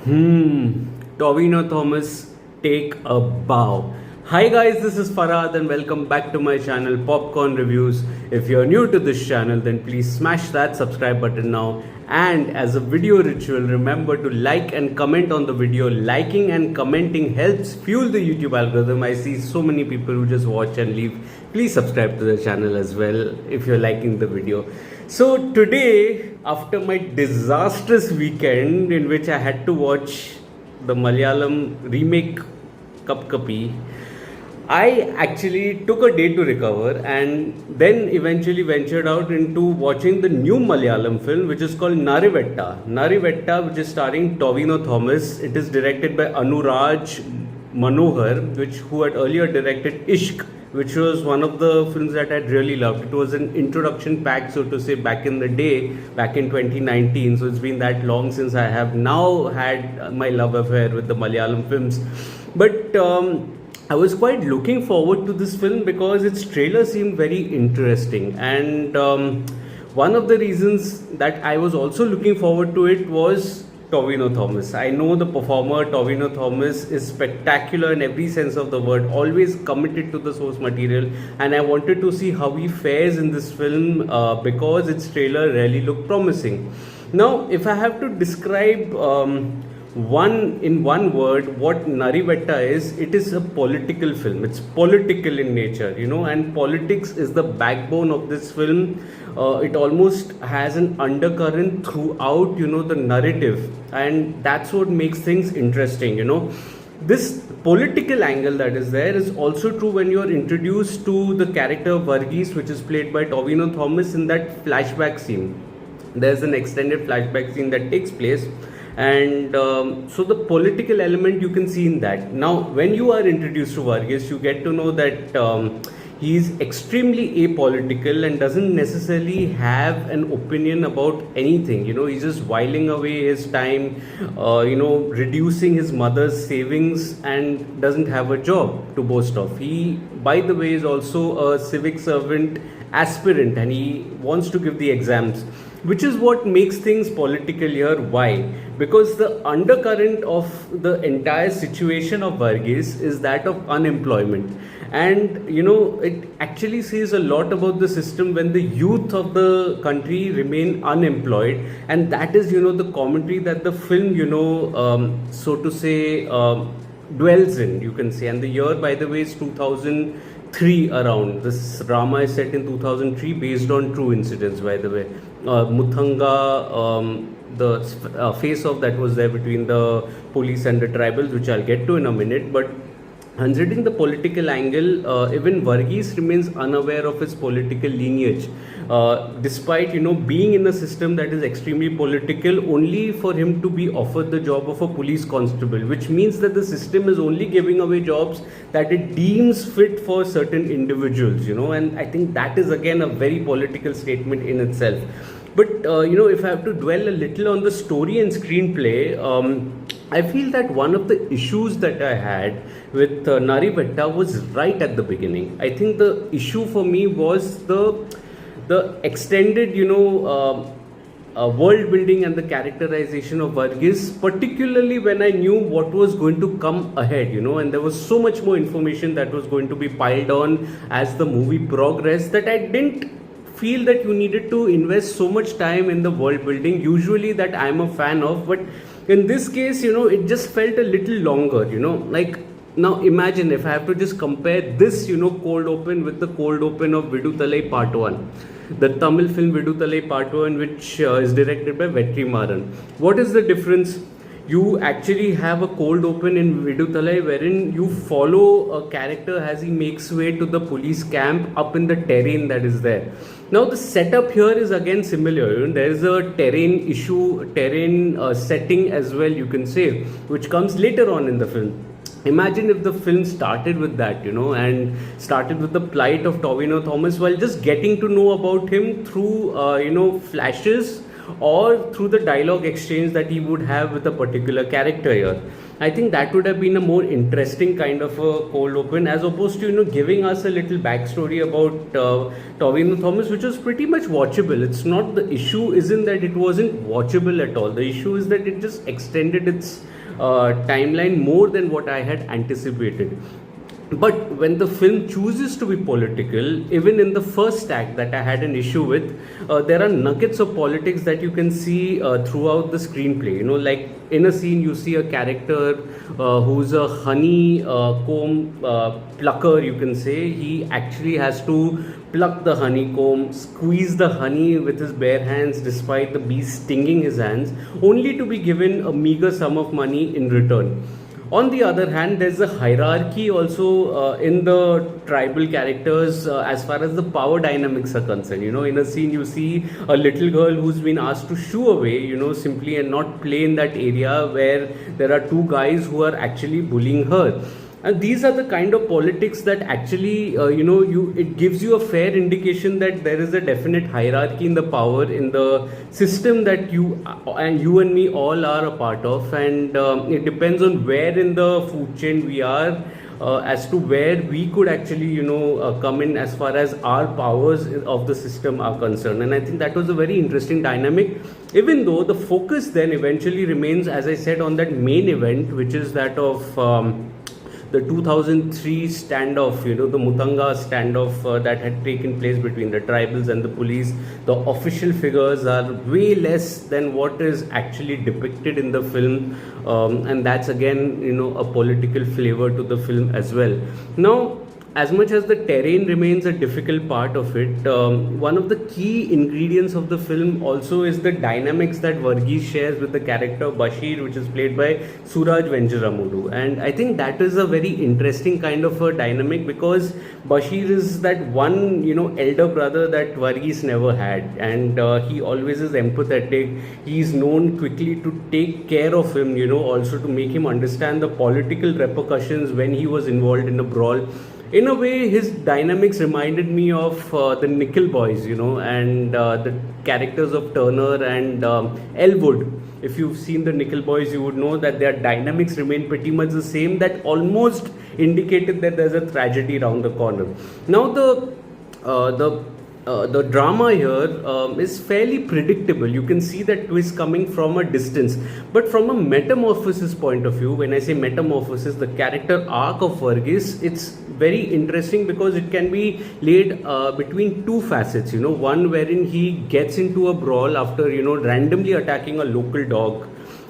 Tovino Thomas, take a bow. Hi guys, this is Farhad and welcome back to my channel Popcorn Reviews. If you're new to this channel, then please smash that subscribe button now. And as a video ritual, remember to like and comment on the video. Liking and commenting helps fuel the YouTube algorithm. I see so many people who just watch and leave. Please subscribe to the channel as well if you're liking the video. So today, after my disastrous weekend in which I had to watch the Malayalam remake Cup Kapi, I actually took a day to recover and then eventually ventured out into watching the new Malayalam film which is called Narivetta. Narivetta, which is starring Tovino Thomas. It is directed by Anuraj Manohar, who had earlier directed Ishq, which was one of the films that I'd really loved. It was an introduction pack, so to say, back in the day, back in 2019. So it's been that long since I have now had my love affair with the Malayalam films. But I was quite looking forward to this film because its trailer seemed very interesting. And one of the reasons that I was also looking forward to it was Tovino Thomas. I know the performer Tovino Thomas is spectacular in every sense of the word, always committed to the source material, and I wanted to see how he fares in this film because its trailer really looked promising. Now, if I have to describe one word what Narivetta is, it is a political film. It's political in nature, and politics is the backbone of this film. It almost has an undercurrent throughout, the narrative, and that's what makes things interesting, This political angle that is there is also true when you are introduced to the character Varghese, which is played by Tovino Thomas in that flashback scene. There's an extended flashback scene that takes place, and so the political element you can see in that. Now, when you are introduced to Varghese, you get to know that he's extremely apolitical and doesn't necessarily have an opinion about anything. He's just whiling away his time, reducing his mother's savings, and doesn't have a job to boast of. He, by the way, is also a civic servant aspirant and he wants to give the exams, which is what makes things political here. Why? Because the undercurrent of the entire situation of Varghese is that of unemployment. And it actually says a lot about the system when the youth of the country remain unemployed, and that is the commentary that the film so to say dwells in, you can say. And the year, by the way, is 2003 around. This drama is set in 2003 based on true incidents, by the way. Muthanga, the face-off that was there between the police and the tribals, which I'll get to in a minute. But considering the political angle, even Varghese remains unaware of his political lineage, despite being in a system that is extremely political, only for him to be offered the job of a police constable, which means that the system is only giving away jobs that it deems fit for certain individuals, and I think that is again a very political statement in itself. But if I have to dwell a little on the story and screenplay, I feel that one of the issues that I had with Narivetta was right at the beginning. I think the issue for me was the extended, world building and the characterization of Varghese, particularly when I knew what was going to come ahead, and there was so much more information that was going to be piled on as the movie progressed that I didn't feel that you needed to invest so much time in the world building, usually that I'm a fan of. But in this case, it just felt a little longer, like. Now imagine if I have to just compare this, cold open with the cold open of Viduthalai Part 1. The Tamil film Viduthalai Part 1, which is directed by Vetrimaran. What is the difference? You actually have a cold open in Viduthalai wherein you follow a character as he makes way to the police camp up in the terrain that is there. Now the setup here is again similar. There is a terrain issue, setting as well, you can say, which comes later on in the film. Imagine if the film started with that, and started with the plight of Tovino Thomas while just getting to know about him through, flashes or through the dialogue exchange that he would have with a particular character here. I think that would have been a more interesting kind of a cold open, as opposed to giving us a little backstory about Tovino Thomas, which was pretty much watchable. It's not, the issue isn't that it wasn't watchable at all. The issue is that it just extended its timeline more than what I had anticipated. But when the film chooses to be political, even in the first act that I had an issue with, there are nuggets of politics that you can see throughout the screenplay. Like in a scene, you see a character who's a honey comb plucker, you can say. He actually has to pluck the honeycomb, squeeze the honey with his bare hands despite the bees stinging his hands, only to be given a meager sum of money in return. On the other hand, there's a hierarchy also in the tribal characters as far as the power dynamics are concerned. In a scene, you see a little girl who's been asked to shoo away, simply, and not play in that area where there are two guys who are actually bullying her. And these are the kind of politics that actually, it gives you a fair indication that there is a definite hierarchy in the power in the system that you and me all are a part of, and it depends on where in the food chain we are. As to where we could actually, come in as far as our powers of the system are concerned. And I think that was a very interesting dynamic, even though the focus then eventually remains, as I said, on that main event, which is that of the 2003 standoff, the Mutanga standoff that had taken place between the tribals and the police. The official figures are way less than what is actually depicted in the film, and that's again, a political flavor to the film as well. Now, as much as the terrain remains a difficult part of it, one of the key ingredients of the film also is the dynamics that Varghese shares with the character Bashir, which is played by Suraj Venjaramoodu. And I think that is a very interesting kind of a dynamic, because Bashir is that one, elder brother that Varghese never had. And he always is empathetic. He's known quickly to take care of him, also to make him understand the political repercussions when he was involved in a brawl. In a way, his dynamics reminded me of the Nickel Boys, and the characters of Turner and Elwood. If you've seen the Nickel Boys, you would know that their dynamics remain pretty much the same. That almost indicated that there's a tragedy around the corner. Now, the drama here is fairly predictable. You can see that twist coming from a distance. But from a metamorphosis point of view, when I say metamorphosis, the character arc of Varghese, it's very interesting because it can be laid between two facets. One wherein he gets into a brawl after, randomly attacking a local dog,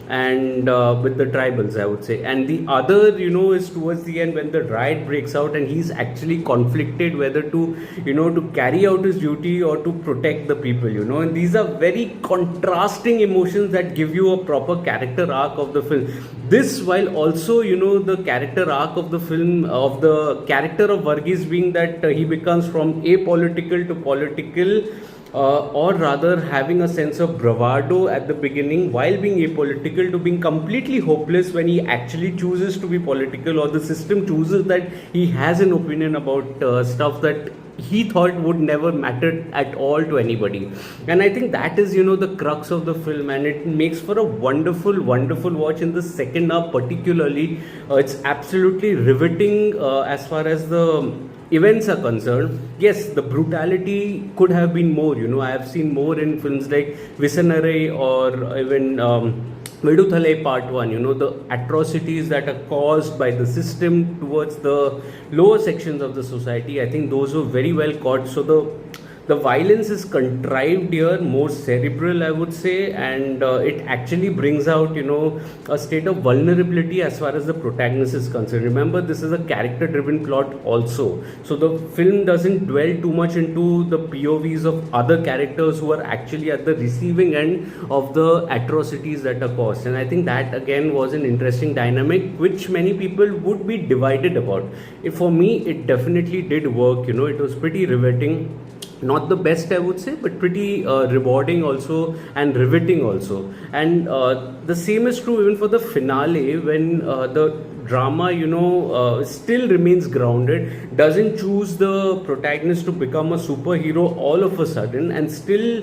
and with the tribals, I would say. And the other, is towards the end when the riot breaks out and he's actually conflicted whether to, to carry out his duty or to protect the people, And these are very contrasting emotions that give you a proper character arc of the film. This, while also, the character arc of the film, of the character of Varghese being that he becomes from apolitical to political, or rather having a sense of bravado at the beginning while being apolitical, to being completely hopeless when he actually chooses to be political, or the system chooses that he has an opinion about stuff that he thought would never matter at all to anybody. And I think that is, the crux of the film, and it makes for a wonderful watch in the second half particularly. It's absolutely riveting as far as the events are concerned. Yes, the brutality could have been more. I have seen more in films like Visanare or even Viduthalai Part 1, the atrocities that are caused by the system towards the lower sections of the society. I think those were very well caught. So the violence is contrived here, more cerebral, I would say, and it actually brings out, a state of vulnerability as far as the protagonist is concerned. Remember, this is a character-driven plot also. So the film doesn't dwell too much into the POVs of other characters who are actually at the receiving end of the atrocities that are caused. And I think that, again, was an interesting dynamic, which many people would be divided about. For me, it definitely did work. It was pretty riveting. Not the best, I would say, but pretty rewarding also, and riveting also. And the same is true even for the finale, when the drama, still remains grounded, doesn't choose the protagonist to become a superhero all of a sudden, and still,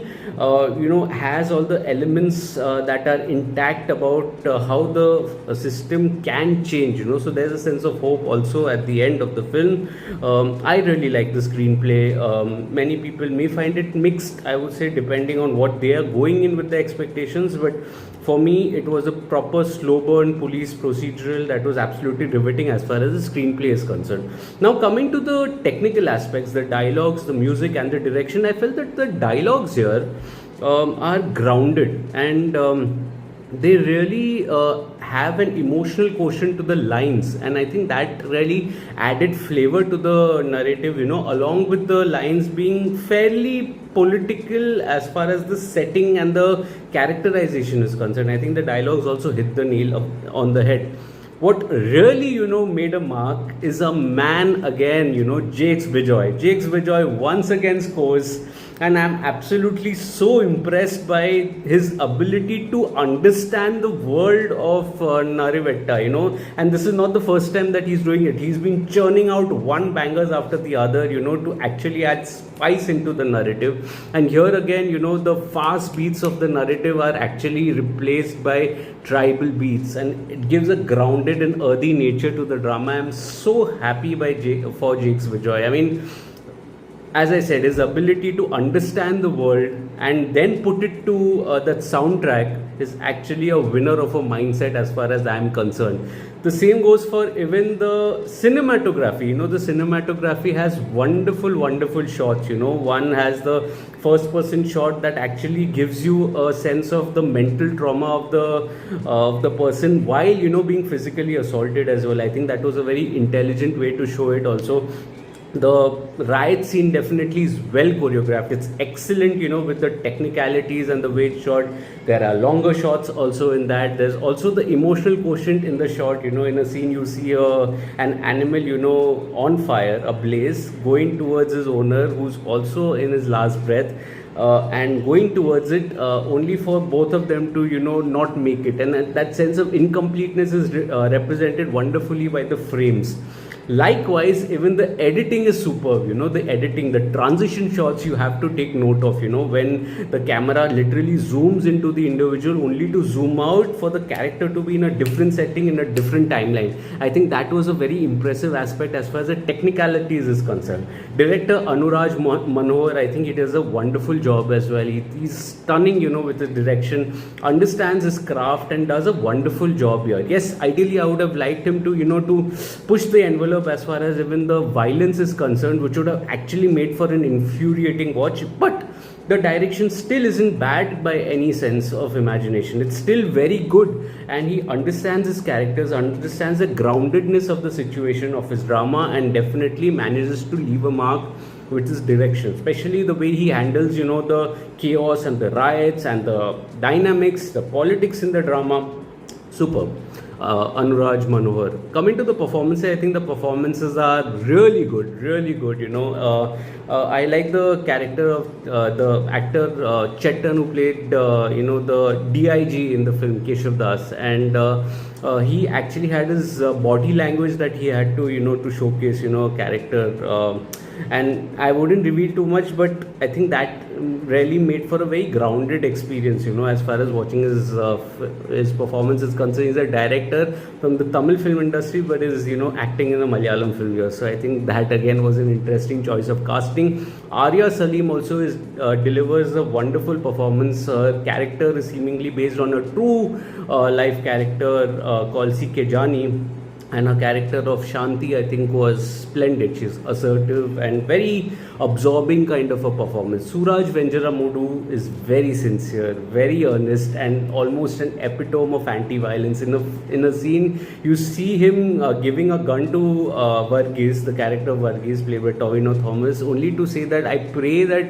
has all the elements that are intact about how the system can change, So there's a sense of hope also at the end of the film. I really like the screenplay. Many people may find it mixed, I would say, depending on what they are going in with the expectations, but for me, it was a proper slow burn police procedural that was absolutely riveting as far as the screenplay is concerned. Now, coming to the technical aspects, the dialogues, the music, and the direction, I felt that the dialogues here are grounded, and they really have an emotional quotient to the lines, and I think that really added flavor to the narrative, along with the lines being fairly political as far as the setting and the characterization is concerned. I think the dialogues also hit the nail on the head. What really, made a mark is a man again, Jakes Vijay. Jakes Vijay once again scores, and I'm absolutely so impressed by his ability to understand the world of Narivetta, and this is not the first time that he's doing it. He's been churning out one bangers after the other, to actually add spice into the narrative. And here again, the fast beats of the narrative are actually replaced by tribal beats, and it gives a grounded and earthy nature to the drama. I'm so happy for Jakes Vijay. I mean, as I said, his ability to understand the world and then put it to that soundtrack is actually a winner of a mindset as far as I am concerned. The same goes for even the cinematography. The cinematography has wonderful, wonderful shots. One has the first person shot that actually gives you a sense of the mental trauma of the person while, being physically assaulted as well. I think that was a very intelligent way to show it also. The riot scene definitely is well choreographed. It's excellent, with the technicalities and the way it's shot. There are longer shots also in that. There's also the emotional quotient in the shot. In a scene you see an animal, on fire, ablaze, going towards his owner, who's also in his last breath. And going towards it only for both of them to not make it, and that sense of incompleteness is represented wonderfully by the frames. Likewise, even the editing is superb. The editing, the transition shots, you have to take note of, when the camera literally zooms into the individual only to zoom out for the character to be in a different setting, in a different timeline. I think that was a very impressive aspect as far as the technicalities is concerned. Director Anuraj Manohar, I think he does a wonderful job as well. He's stunning, with his direction, understands his craft, and does a wonderful job here. Yes, ideally I would have liked him to, to push the envelope as far as even the violence is concerned, which would have actually made for an infuriating watch, but the direction still isn't bad by any sense of imagination. It's still very good, and he understands his characters, understands the groundedness of the situation of his drama, and definitely manages to leave a mark with his direction, especially the way he handles the chaos and the riots and the dynamics, the politics in the drama. Superb. Anuraj Manohar. Coming to the performances, I think the performances are really good, really good. I like the character of the actor Chetan, who played the DIG in the film, Keshav Das, and he actually had his body language that he had to to showcase character. And I wouldn't reveal too much, but I think that really made for a very grounded experience, as far as watching his performance is concerned. He's a director from the Tamil film industry, but is acting in a Malayalam film here. So I think that again was an interesting choice of casting. Arya Salim also delivers a wonderful performance. Her character is seemingly based on a true life character called C.K. Jani. And her character of Shanti, I think, was splendid. She's assertive and very absorbing kind of a performance. Suraj Venjaramoodu is very sincere, very earnest, and almost an epitome of anti-violence. In a scene, you see him giving a gun to Varghese, the character of Varghese, played by Tovino Thomas, only to say that I pray that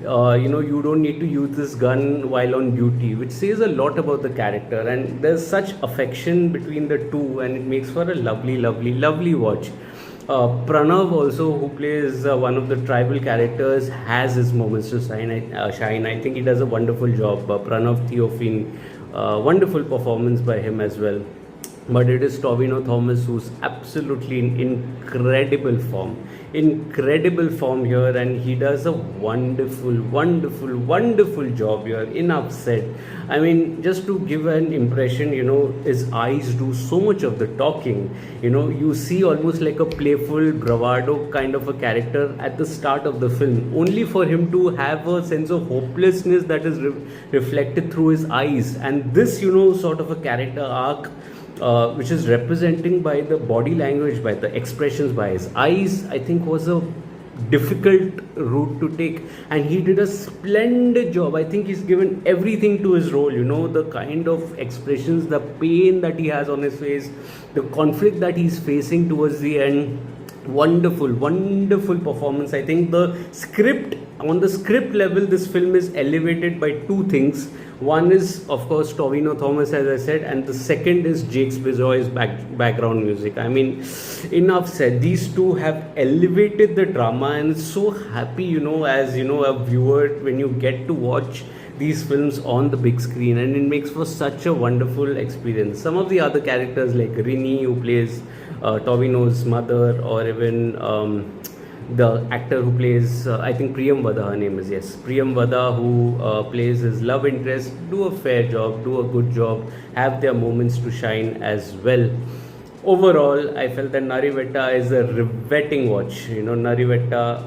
you don't need to use this gun while on duty, which says a lot about the character. And there's such affection between the two, and it makes for a lovely, lovely, lovely watch. Pranav also, who plays one of the tribal characters, has his moments to shine. I think he does a wonderful job. Pranav Theophane, wonderful performance by him as well. but it is Tovino Thomas who's absolutely in incredible form here, and he does a wonderful job here. Enough said. I mean, just to give an impression, his eyes do so much of the talking. You see almost like a playful bravado kind of a character at the start of the film, only for him to have a sense of hopelessness that is reflected through his eyes. And this, sort of a character arc, which is representing by the body language, by the expressions, by his eyes, I think was a difficult route to take, and he did a splendid job. I think he's given everything to his role, the kind of expressions, the pain that he has on his face, the conflict that he's facing towards the end. Wonderful performance. I think on the script level, this film is elevated by two things. One is, of course, Tovino Thomas, as I said, and the second is Jake Bizoy's background music. I mean, enough said. These two have elevated the drama, and it's so happy, as a viewer, when you get to watch these films on the big screen, and it makes for such a wonderful experience. Some of the other characters like Rini, who plays Tovino's mother, or even the actor who plays, I think Priyam Vada, her name is, yes, Priyam Vada, who plays his love interest, do a fair job, do a good job, have their moments to shine as well. Overall, I felt that Narivetta is a riveting watch. Narivetta,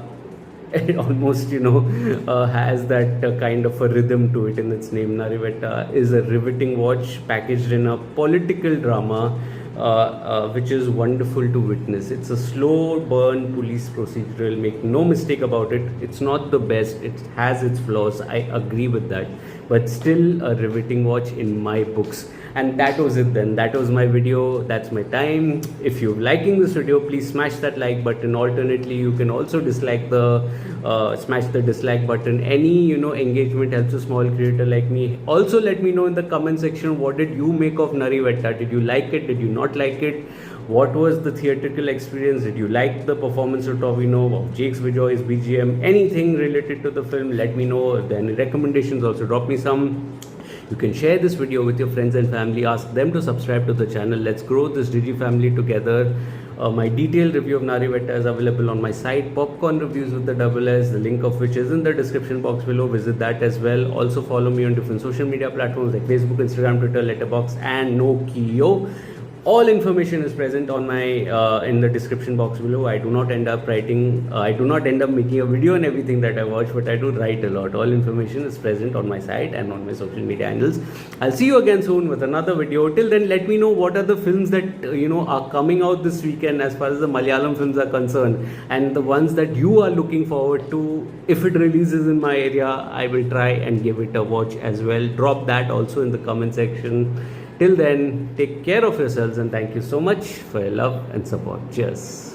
it almost has that kind of a rhythm to it in its name. Narivetta is a riveting watch packaged in a political drama, which is wonderful to witness. It's a slow burn police procedural, make no mistake about it. It's not the best, it has its flaws, I agree with that, but still a riveting watch in my books. And that was it then. That was my video. That's my time. If you're liking this video, please smash that like button. Alternately, you can also smash the dislike button. Any engagement helps a small creator like me. Also, let me know in the comment section, what did you make of Narivetta? Did you like it? Did you not like it? What was the theatrical experience? Did you like the performance of Tovino, of Jake Bizoy's BGM? Anything related to the film, let me know. If there are any recommendations, also drop me some. You can share this video with your friends and family. Ask them to subscribe to the channel. Let's grow this Digi family together. My detailed review of Narivetta is available on my site, Popcorn Reviews with the double S, the link of which is in the description box below. Visit that as well. Also follow me on different social media platforms like Facebook, Instagram, Twitter, Letterboxd, and Nokio. All information is present on my in the description box below. I do not end up making a video on everything that I watch, but I do write a lot. All information is present on my site and on my social media handles. I'll see you again soon with another video. Till then, let me know what are the films that are coming out this weekend as far as the Malayalam films are concerned, and the ones that you are looking forward to. If it releases in my area, I will try and give it a watch as well. Drop that also in the comment section. Till then, take care of yourselves, and thank you so much for your love and support. Cheers.